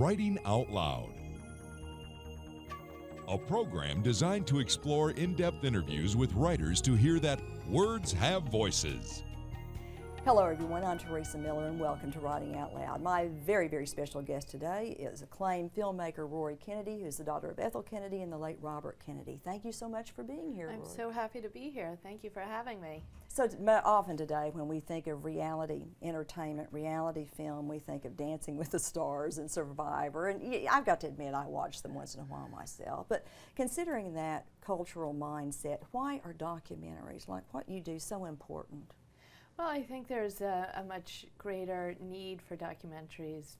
Writing Out Loud, a program designed to explore in-depth interviews with writers to hear that words have voices. Hello everyone, I'm Teresa Miller and welcome to Writing Out Loud. My very, very special guest today is acclaimed filmmaker Rory Kennedy, who's the daughter of Ethel Kennedy and the late Robert Kennedy. Thank you so much for being here, I'm Rory. so happy to be here. Thank you for having me. So often today when we think of reality entertainment, reality film, we think of Dancing with the Stars and Survivor, and I've got to admit I watch them once in a while myself, but considering that cultural mindset, why are documentaries like what you do so important? Well, I think there's a much greater need for documentaries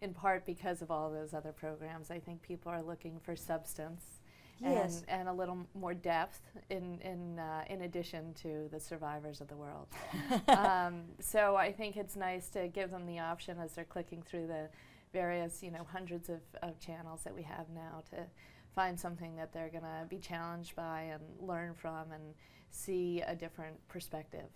in part because of all those other programs. I think people are looking for substance. Yes. And a little more depth in addition to the survivors of the world. So I think it's nice to give them the option as they're clicking through the various, hundreds of channels that we have now to find something that they're going to be challenged by and learn from and see a different perspective.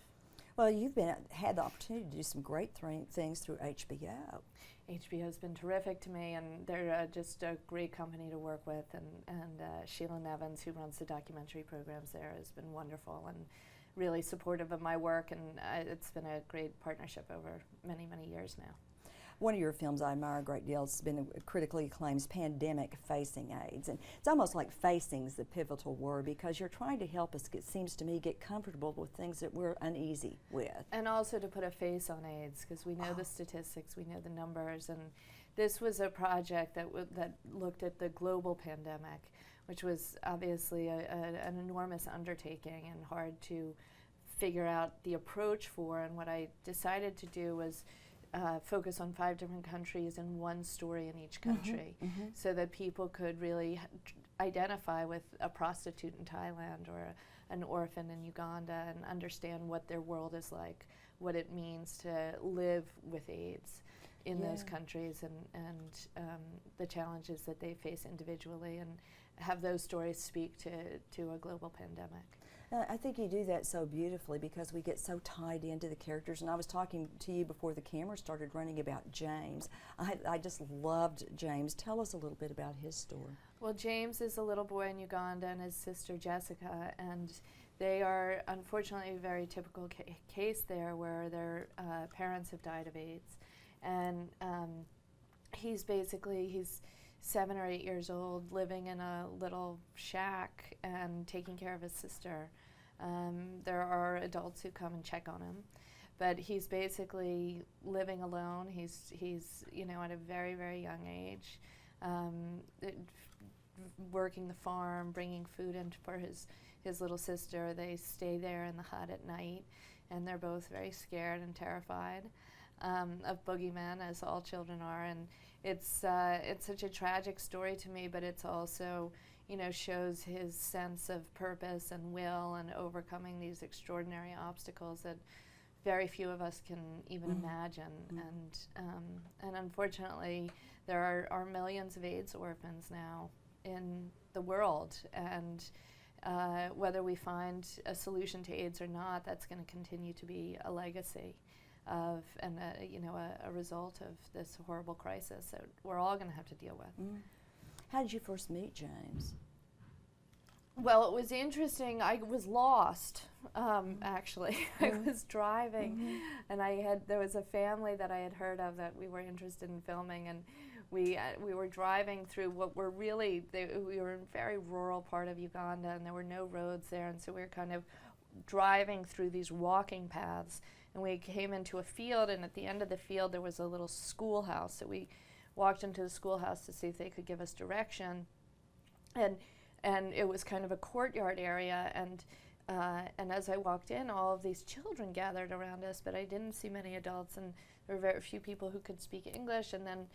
Well, you've had the opportunity to do some great things through HBO. HBO's been terrific to me, and they're just a great company to work with, and Sheila Nevins, who runs the documentary programs there, has been wonderful and really supportive of my work, and it's been a great partnership over many, many years now. One of your films I admire a great deal has been critically acclaimed, Pandemic Facing AIDS. And it's almost like facing is the pivotal word because you're trying to help us, it seems to me, get comfortable with things that we're uneasy with. And also to put a face on AIDS, because we know the statistics, we know the numbers. And this was a project that looked at the global pandemic, which was obviously an enormous undertaking and hard to figure out the approach for. And what I decided to do was focus on 5 different countries and one story in each country, so that people could really identify with a prostitute in Thailand or an orphan in Uganda and understand what their world is like, what it means to live with AIDS in those countries, and the challenges that they face individually, and have those stories speak to a global pandemic. I think you do that so beautifully because we get so tied into the characters. And I was talking to you before the camera started running about James. I just loved James. Tell us a little bit about his story. Well, James is a little boy in Uganda and his sister Jessica, and they are unfortunately a very typical case there where their parents have died of AIDS. And he's 7 or 8 years old, living in a little shack and taking care of his sister. There are adults who come and check on him, but he's basically living alone. He's at a very, very young age, working the farm, bringing food in for his little sister. They stay there in the hut at night, and they're both very scared and terrified of boogeymen, as all children are. And it's such a tragic story to me, but it's also, shows his sense of purpose and will and overcoming these extraordinary obstacles that very few of us can even imagine. And unfortunately, there are millions of AIDS orphans now in the world, and whether we find a solution to AIDS or not, that's going to continue to be a legacy of a result of this horrible crisis that we're all going to have to deal with. How did you first meet James? Well, it was interesting. I was lost, actually. I was driving, and there was a family that I had heard of that we were interested in filming, and we were driving through what were we were in a very rural part of Uganda, and there were no roads there, and so we were kind of driving through these walking paths, and we came into a field, and at the end of the field there was a little schoolhouse. So we walked into the schoolhouse to see if they could give us direction, and it was kind of a courtyard area, and as I walked in, all of these children gathered around us, but I didn't see many adults, and there were very few people who could speak English. And then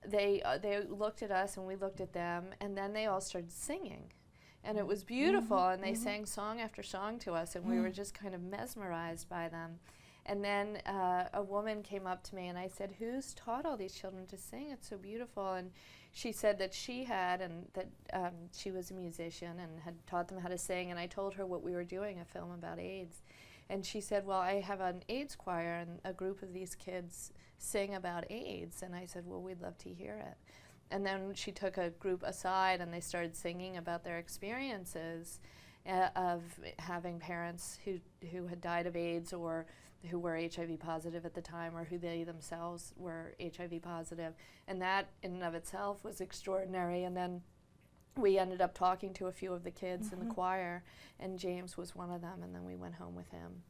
they looked at us, and we looked at them, and then they all started singing. And it was beautiful, and they sang song after song to us, and we were just kind of mesmerized by them. And then a woman came up to me, and I said, "Who's taught all these children to sing? It's so beautiful." And she said that she had, and that she was a musician and had taught them how to sing. And I told her what we were doing, a film about AIDS. And she said, well, I have an AIDS choir, and a group of these kids sing about AIDS. And I said, well, we'd love to hear it. And then she took a group aside, and they started singing about their experiences of having parents who had died of AIDS, or who were HIV positive at the time, or who they themselves were HIV positive. And that in and of itself was extraordinary. And then we ended up talking to a few of the kids in the choir, and James was one of them, and then we went home with him.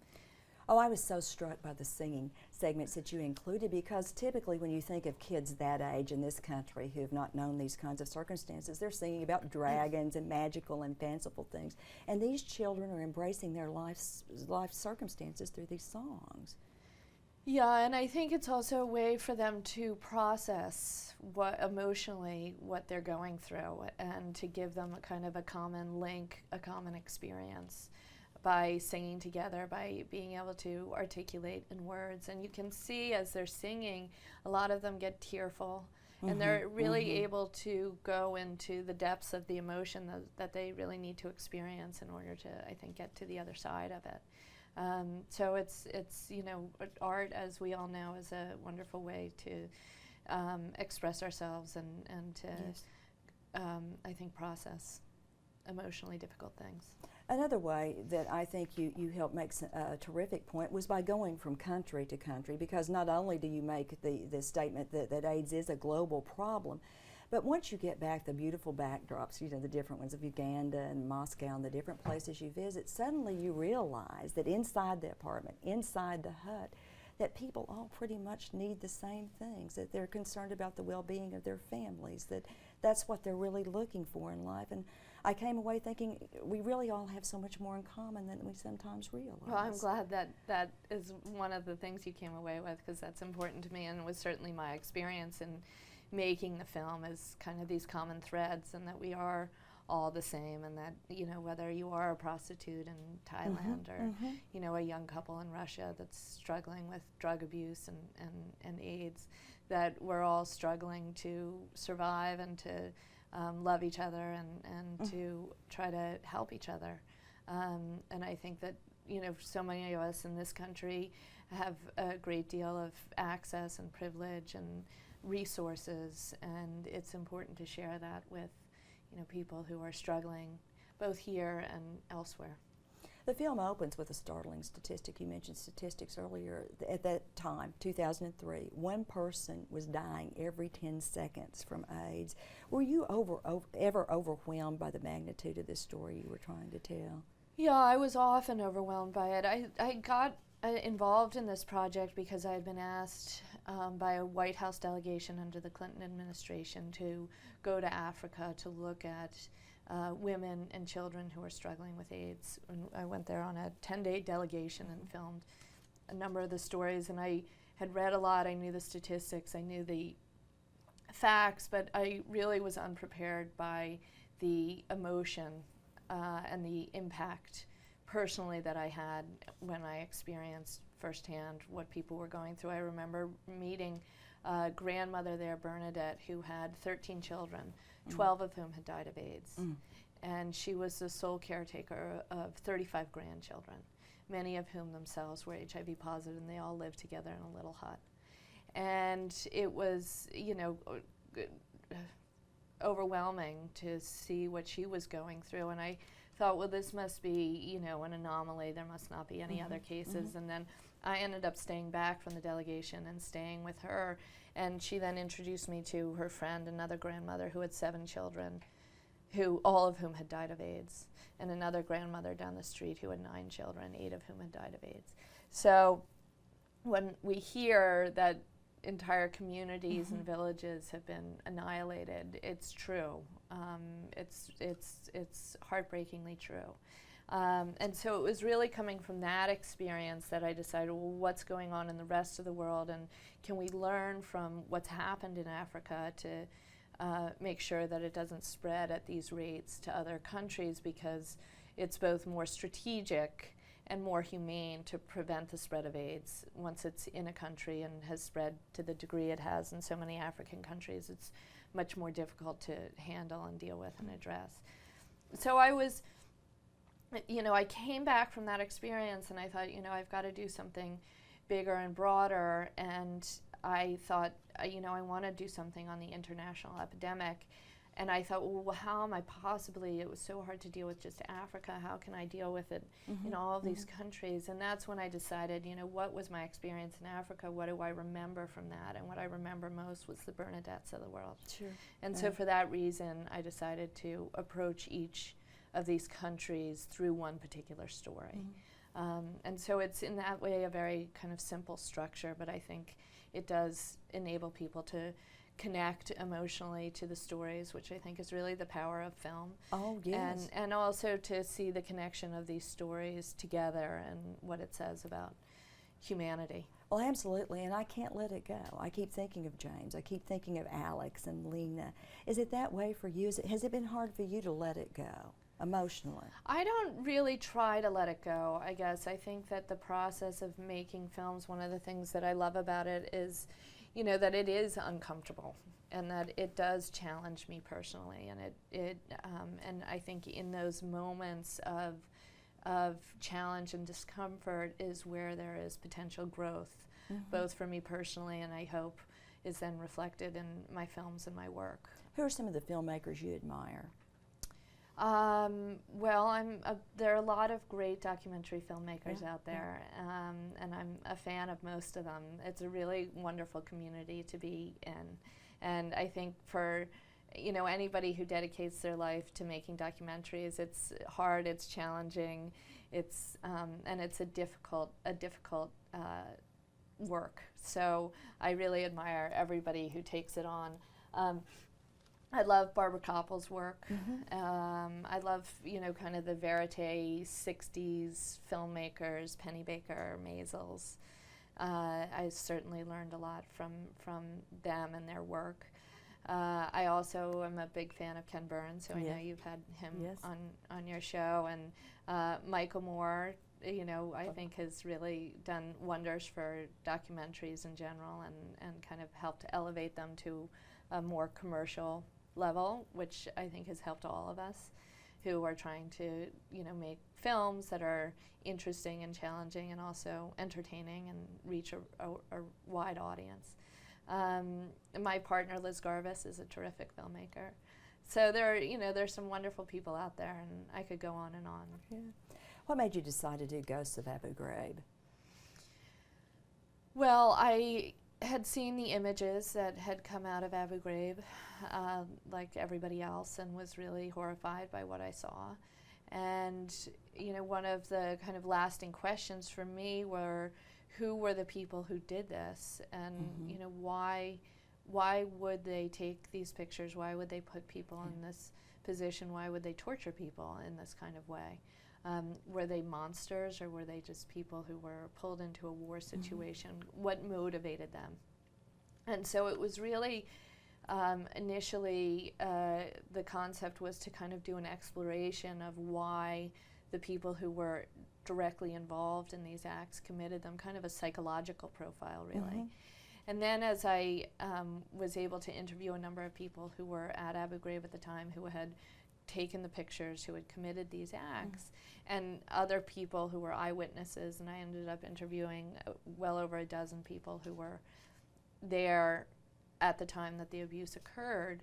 Oh, I was so struck by the singing segments that you included, because typically when you think of kids that age in this country who have not known these kinds of circumstances, they're singing about dragons and magical and fanciful things. And these children are embracing their life circumstances through these songs. Yeah, and I think it's also a way for them to process emotionally what they're going through, and to give them a kind of a common link, a common experience, by singing together, by being able to articulate in words. And you can see as they're singing, a lot of them get tearful, and they're really able to go into the depths of the emotion that they really need to experience in order to, I think, get to the other side of it. So it's art, as we all know, is a wonderful way to express ourselves and to, I think, process emotionally difficult things. Another way that I think you helped make a terrific point was by going from country to country, because not only do you make the statement that AIDS is a global problem, but once you get back the beautiful backdrops, the different ones of Uganda and Moscow and the different places you visit, suddenly you realize that inside the apartment, inside the hut, that people all pretty much need the same things, that they're concerned about the well-being of their families, that's what they're really looking for in life. And I came away thinking we really all have so much more in common than we sometimes realize. Well, I'm glad that is one of the things you came away with, because that's important to me, and it was certainly my experience in making the film, is kind of these common threads, and that we are all the same, and that whether you are a prostitute in Thailand or a young couple in Russia that's struggling with drug abuse and AIDS, that we're all struggling to survive and to love each other and to try to help each other. And I think that so many of us in this country have a great deal of access and privilege and resources, and it's important to share that with people who are struggling both here and elsewhere. The film opens with a startling statistic. You mentioned statistics earlier. At that time, 2003, one person was dying every 10 seconds from AIDS. Were you ever overwhelmed by the magnitude of this story you were trying to tell? Yeah, I was often overwhelmed by it. I got involved in this project because I had been asked by a White House delegation under the Clinton administration to go to Africa to look at women and children who are struggling with AIDS. And I went there on a 10-day delegation and filmed a number of the stories, and I had read a lot. I knew the statistics, I knew the facts, but I really was unprepared by the emotion and the impact personally that I had when I experienced firsthand what people were going through. I remember meeting a grandmother there, Bernadette, who had 13 children, 12 of whom had died of AIDS. And she was the sole caretaker of 35 grandchildren, many of whom themselves were HIV positive, and they all lived together in a little hut. And it was, overwhelming to see what she was going through. And I thought, well, this must be, an anomaly. There must not be any other cases. And then I ended up staying back from the delegation and staying with her. And she then introduced me to her friend, another grandmother who had 7 children, all of whom had died of AIDS, and another grandmother down the street who had 9 children, 8 of whom had died of AIDS. So when we hear that entire communities and villages have been annihilated, it's true. It's heartbreakingly true. And so it was really coming from that experience that I decided, well, what's going on in the rest of the world, and can we learn from what's happened in Africa to make sure that it doesn't spread at these rates to other countries, because it's both more strategic and more humane to prevent the spread of AIDS once it's in a country and has spread to the degree it has in so many African countries. It's much more difficult to handle and deal with and address. So I was you know, I came back from that experience and I thought, you know, I've got to do something bigger and broader. And I thought, you know, I want to do something on the international epidemic. And I thought, well, how am I possibly, it was so hard to deal with just Africa, how can I deal with it in all of these countries? And that's when I decided, you know, what was my experience in Africa, what do I remember from that? And what I remember most was the Bernadettes of the world. Sure. And so for that reason, I decided to approach each of these countries through one particular story. And so it's in that way a very kind of simple structure, but I think it does enable people to connect emotionally to the stories, which I think is really the power of film. Oh, yes. And also to see the connection of these stories together and what it says about humanity. Well, absolutely, and I can't let it go. I keep thinking of James. I keep thinking of Alex and Lena. Is it that way for you? Has it been hard for you to let it go emotionally? I don't really try to let it go, I guess. I think that the process of making films, one of the things that I love about it is, you know, that it is uncomfortable and that it does challenge me personally, and and I think in those moments of challenge and discomfort is where there is potential growth, both for me personally and I hope is then reflected in my films and my work. Who are some of the filmmakers you admire? Well, there are a lot of great documentary filmmakers out there, and I'm a fan of most of them. It's a really wonderful community to be in, and I think for, you know, anybody who dedicates their life to making documentaries, it's hard, it's challenging, it's and it's a difficult work. So I really admire everybody who takes it on. I love Barbara Koppel's work. I love, you know, kind of the verite 60s filmmakers, Penny Baker, Maisels. I certainly learned a lot from them and their work. I also am a big fan of Ken Burns, so I know you've had him on your show. And Michael Moore, you know, I think has really done wonders for documentaries in general and kind of helped elevate them to a more commercial level, which I think has helped all of us who are trying to, you know, make films that are interesting and challenging and also entertaining and reach a wide audience. My partner Liz Garvis is a terrific filmmaker. So there's some wonderful people out there, and I could go on and on. Yeah. What made you decide to do Ghosts of Abu Ghraib? Well, I had seen the images that had come out of Abu Ghraib, like everybody else, and was really horrified by what I saw. And, you know, one of the kind of lasting questions for me were, who were the people who did this? And, you know, why would they take these pictures? Why would they put people in this position? Why would they torture people in this kind of way? Were they monsters, or were they just people who were pulled into a war situation? What motivated them? And so it was really, initially, the concept was to kind of do an exploration of why the people who were directly involved in these acts committed them, kind of a psychological profile, really. And then as I was able to interview a number of people who were at Abu Ghraib at the time, who had taken the pictures, who had committed these acts, and other people who were eyewitnesses, and I ended up interviewing well over a dozen people who were there at the time that the abuse occurred,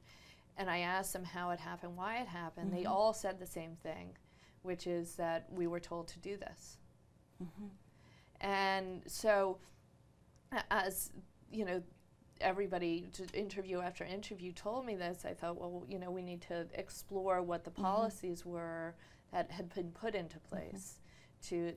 and I asked them how it happened, why it happened. They all said the same thing, which is that we were told to do this. And so, as you know, everybody, interview after interview, told me this, I thought, well, you know, we need to explore what the policies were that had been put into place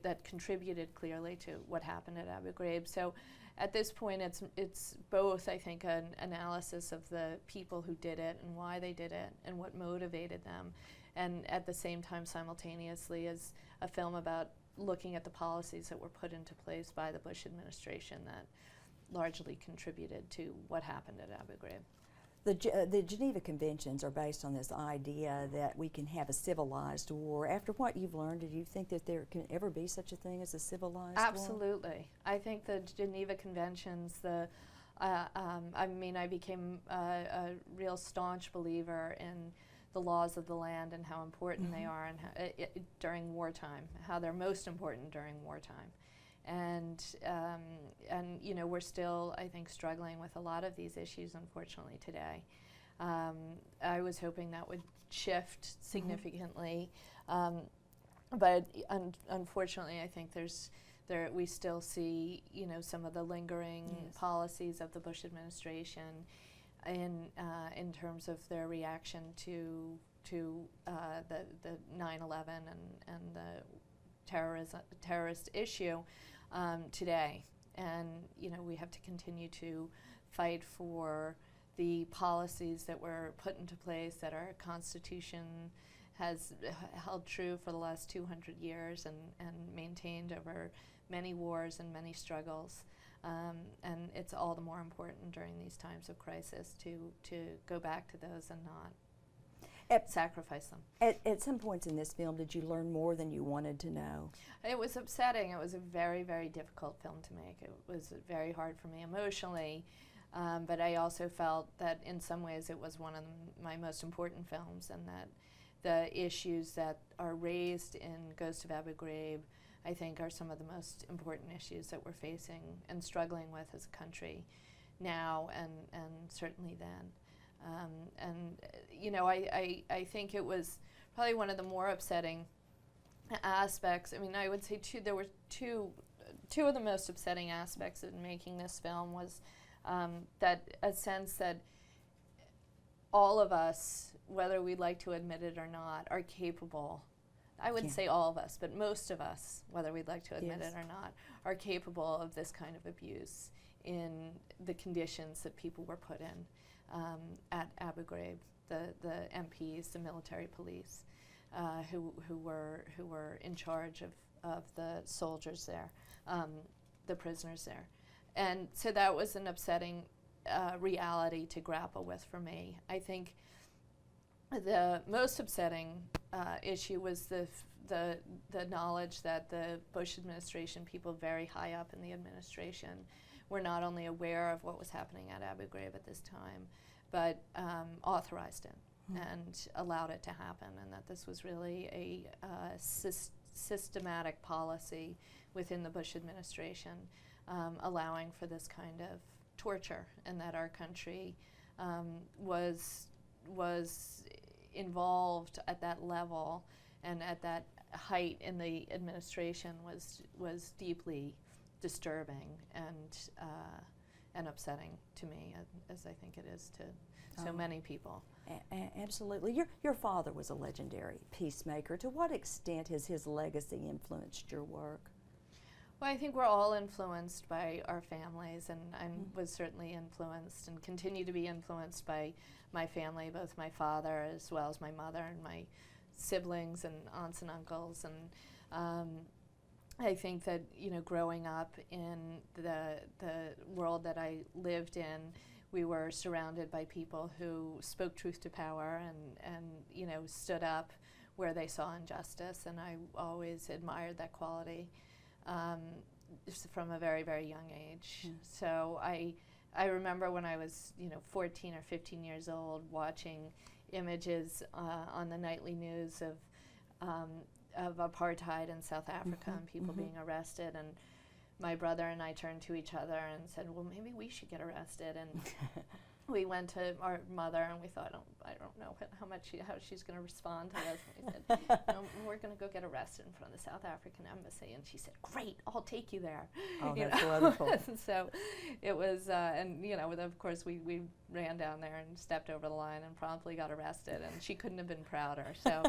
that contributed clearly to what happened at Abu Ghraib. So at this point, it's both, I think, an analysis of the people who did it and why they did it and what motivated them, and at the same time, simultaneously, as a film about looking at the policies that were put into place by the Bush administration that largely contributed to what happened at Abu Ghraib. The Geneva Conventions are based on this idea that we can have a civilized war. After what you've learned, do you think that there can ever be such a thing as a civilized war? Absolutely. I think the Geneva Conventions, I mean, I became a real staunch believer in the laws of the land and how important they are, and how, during wartime, how they're most important during wartime. And you know, we're still, I think, struggling with a lot of these issues, unfortunately, today. I was hoping that would shift significantly, but unfortunately, I think we still see, you know, some of the lingering policies of the Bush administration in terms of their reaction to the 9/11 and the terrorist issue today. And you know, we have to continue to fight for the policies that were put into place, that our Constitution has held true for the last 200 years and maintained over many wars and many struggles. And it's all the more important during these times of crisis to go back to those and not sacrifice them. At some points in this film, did you learn more than you wanted to know? It was upsetting. It was a very, very difficult film to make. It was very hard for me emotionally, but I also felt that in some ways it was one of my most important films, and that the issues that are raised in Ghost of Abu Ghraib, I think, are some of the most important issues that we're facing and struggling with as a country now and certainly then. And you know, I think it was probably one of the more upsetting aspects. I mean, I would say there were two of the most upsetting aspects in making this film was that a sense that all of us, whether we'd like to admit it or not, are capable. I wouldn't say all of us, but most of us, whether we'd like to admit it or not, are capable of this kind of abuse in the conditions that people were put in at Abu Ghraib, the MPs, the military police, who were in charge of the soldiers there, the prisoners there. And so that was an upsetting reality to grapple with for me. I think the most upsetting issue was the knowledge that the Bush administration, people very high up in the administration, were not only aware of what was happening at Abu Ghraib at this time, but authorized it and allowed it to happen, and that this was really a systematic policy within the Bush administration, allowing for this kind of torture, and that our country was involved at that level and at that height in the administration was deeply disturbing and upsetting to me, as I think it is to so many people. Absolutely. Your father was a legendary peacemaker. To what extent has his legacy influenced your work? Well, I think we're all influenced by our families, and I was certainly influenced and continue to be influenced by my family, both my father as well as my mother and my siblings and aunts and uncles. And I think that, you know, growing up in the world that I lived in, we were surrounded by people who spoke truth to power and you know, stood up where they saw injustice, and I always admired that quality from a very, very young age. So I remember when I was, you know, 14 or 15 years old, watching images on the nightly news of apartheid in South Africa and people being arrested, and my brother and I turned to each other and said, well, maybe we should get arrested. And we went to our mother and we thought, I don't know how she's going to respond to this. And we said, no, we're going to go get arrested in front of the South African embassy. And she said, great, I'll take you there. Oh, that's wonderful. So it was, and you know, of course we ran down there and stepped over the line and promptly got arrested, and she couldn't have been prouder. So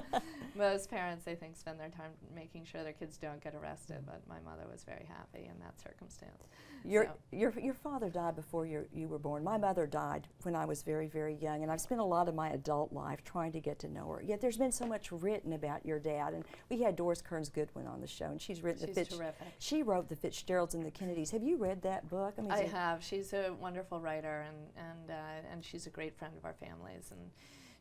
most parents, I think, spend their time making sure their kids don't get arrested, but my mother was very happy in that circumstance. Your father died before you were born. My mother died when I was very, very young, and I've spent a lot of my adult life trying to get to know her. Yet there's been so much written about your dad, and we had Doris Kearns Goodwin on the show, and she's written terrific. She wrote the Fitzgeralds and the Kennedys. Have you read that book? I mean, I have. She's a wonderful writer, and she's a great friend of our family's, and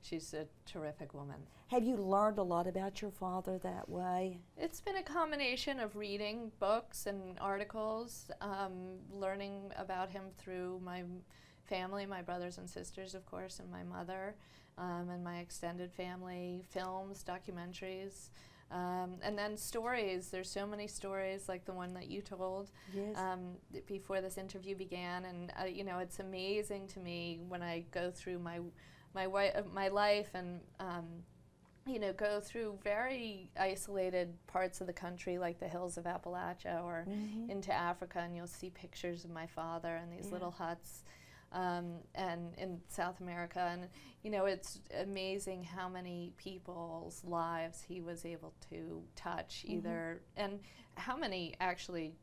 she's a terrific woman. Have you learned a lot about your father that way? It's been a combination of reading books and articles, learning about him through my family, my brothers and sisters, of course, and my mother, and my extended family, films, documentaries, and then stories. There's so many stories like the one that you told before this interview began, and it's amazing to me when I go through my life and go through very isolated parts of the country like the hills of Appalachia or into Africa, and you'll see pictures of my father in these little huts, and in South America, and it's amazing how many people's lives he was able to touch either, and how many actually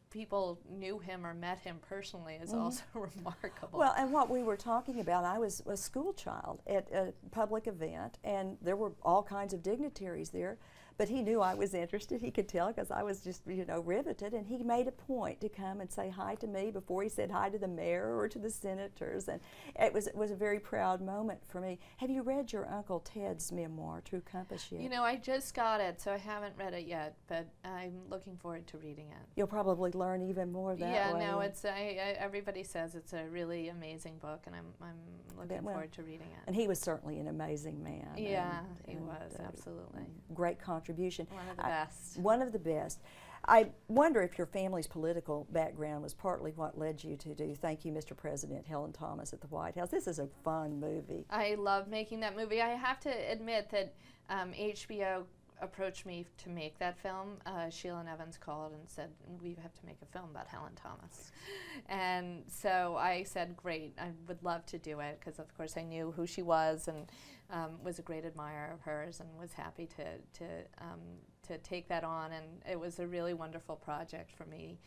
people knew him or met him personally is also remarkable. Well, and what we were talking about, I was a school child at a public event, and there were all kinds of dignitaries there, but he knew I was interested. He could tell because I was just, riveted, and he made a point to come and say hi to me before he said hi to the mayor or to the senators, and it was a very proud moment for me. Have you read your Uncle Ted's memoir, True Compass, yet? I just got it, so I haven't read it yet, but I'm looking forward to reading it. You'll probably learn even more that way. Yeah, no, it's everybody says it's a really amazing book, and I'm looking forward to reading it. And he was certainly an amazing man. Yeah, he was, absolutely. Great contribution. One of the best. One of the best. I wonder if your family's political background was partly what led you to do Thank You, Mr. President, Helen Thomas at the White House. This is a fun movie. I love making that movie. I have to admit that HBO approached me to make that film. Sheila and Evans called and said, we have to make a film about Helen Thomas. And so I said, great, I would love to do it, because of course I knew who she was and was a great admirer of hers, and was happy to take that on, and it was a really wonderful project for me.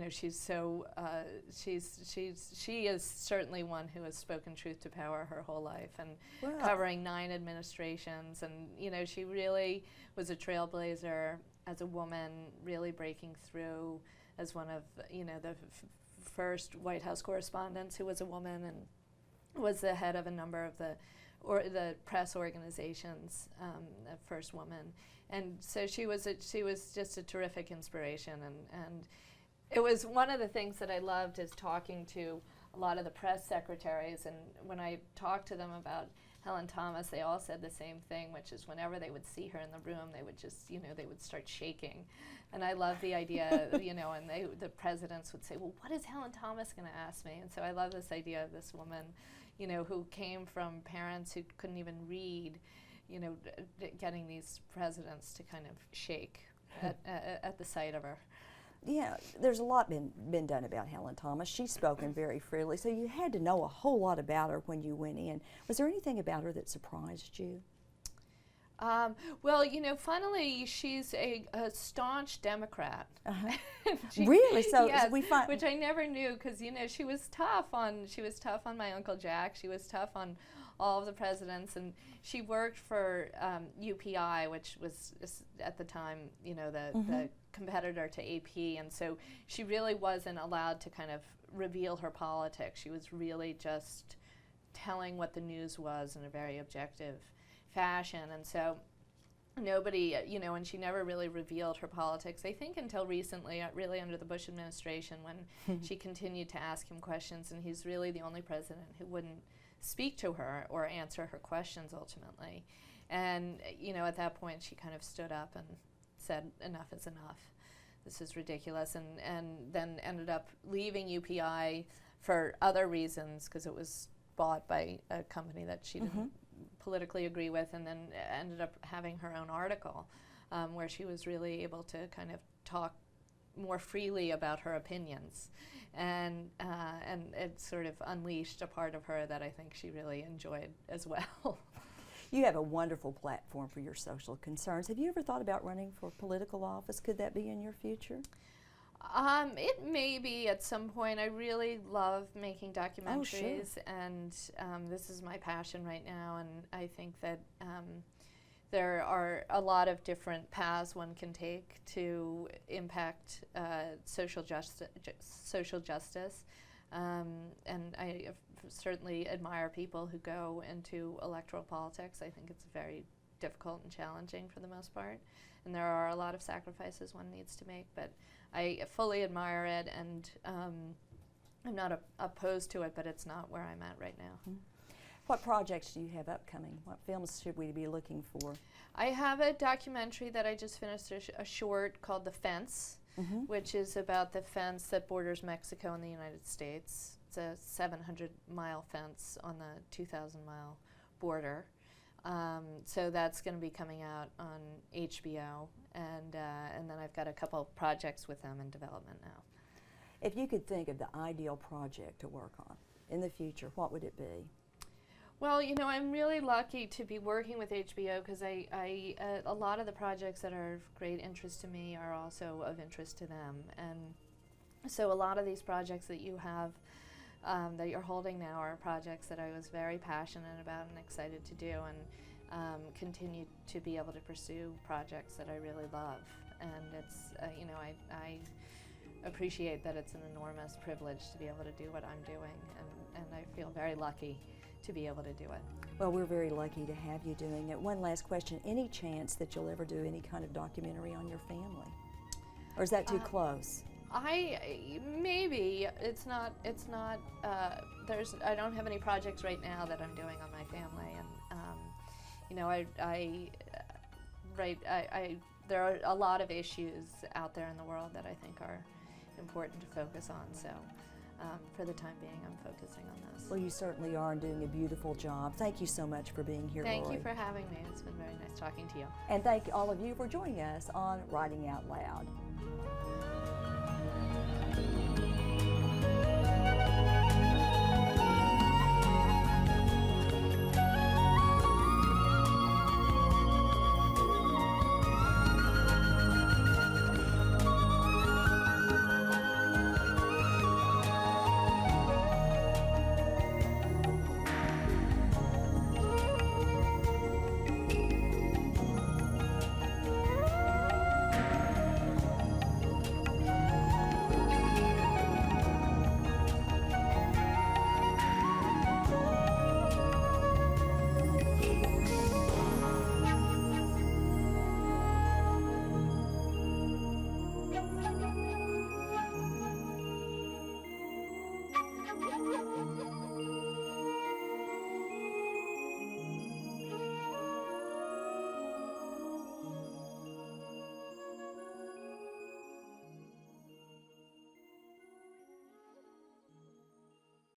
She's so she is certainly one who has spoken truth to power her whole life, and covering 9 administrations, and she really was a trailblazer as a woman, really breaking through as one of the first White House correspondents who was a woman, and was the head of a number of the press organizations, the first woman. And so she was just a terrific inspiration, and it was one of the things that I loved is talking to a lot of the press secretaries, and when I talked to them about Helen Thomas, they all said the same thing, which is whenever they would see her in the room, they would just, they would start shaking. And I love the idea, and the presidents would say, well, what is Helen Thomas going to ask me? And so I love this idea of this woman, who came from parents who couldn't even read, getting these presidents to kind of shake at the sight of her. Yeah, there's a lot been done about Helen Thomas. She's spoken very freely, so you had to know a whole lot about her when you went in. Was there anything about her that surprised you? Well, funnily, she's a staunch Democrat. Really? So yes, we find, which I never knew, because she was tough on my Uncle Jack. She was tough on all of the presidents, and she worked for UPI, which was at the time, the competitor to AP, and so she really wasn't allowed to kind of reveal her politics. She was really just telling what the news was in a very objective fashion, and so nobody, and she never really revealed her politics, I think, until recently, really under the Bush administration, when she continued to ask him questions, and he's really the only president who wouldn't speak to her or answer her questions ultimately. And, at that point, she kind of stood up and said, enough is enough. This is ridiculous, and then ended up leaving UPI for other reasons, because it was bought by a company that she didn't politically agree with, and then ended up having her own article where she was really able to kind of talk more freely about her opinions, and it sort of unleashed a part of her that I think she really enjoyed as well. You have a wonderful platform for your social concerns. Have you ever thought about running for political office? Could that be in your future? It may be at some point. I really love making documentaries, and this is my passion right now, and I think that there are a lot of different paths one can take to impact social justice, and I certainly admire people who go into electoral politics. I think it's very difficult and challenging for the most part, and there are a lot of sacrifices one needs to make, but I fully admire it, and I'm not opposed to it, but it's not where I'm at right now. What projects do you have upcoming? What films should we be looking for? I have a documentary that I just finished, a short called The Fence, which is about the fence that borders Mexico and the United States. It's a 700-mile fence on the 2,000-mile border. So that's going to be coming out on HBO, and then I've got a couple projects with them in development now. If you could think of the ideal project to work on in the future, what would it be? Well, you know, I'm really lucky to be working with HBO because a lot of the projects that are of great interest to me are also of interest to them. And so a lot of these projects that you have, that you're holding now, are projects that I was very passionate about and excited to do, and continue to be able to pursue projects that I really love. And it's, you know, I appreciate that it's an enormous privilege to be able to do what I'm doing, and I feel very lucky to be able to do it. Well, we're very lucky to have you doing it. One last question. Any chance that you'll ever do any kind of documentary on your family? Or is that too close? Maybe. It's not, I don't have any projects right now that I'm doing on my family, and, you know, there are a lot of issues out there in the world that I think are important to focus on, so for the time being I'm focusing on this. Well, you certainly are, and doing a beautiful job. Thank you so much for being here, Thank Rory. you for having me. It's been very nice talking to you. And thank all of you for joining us on Writing Out Loud.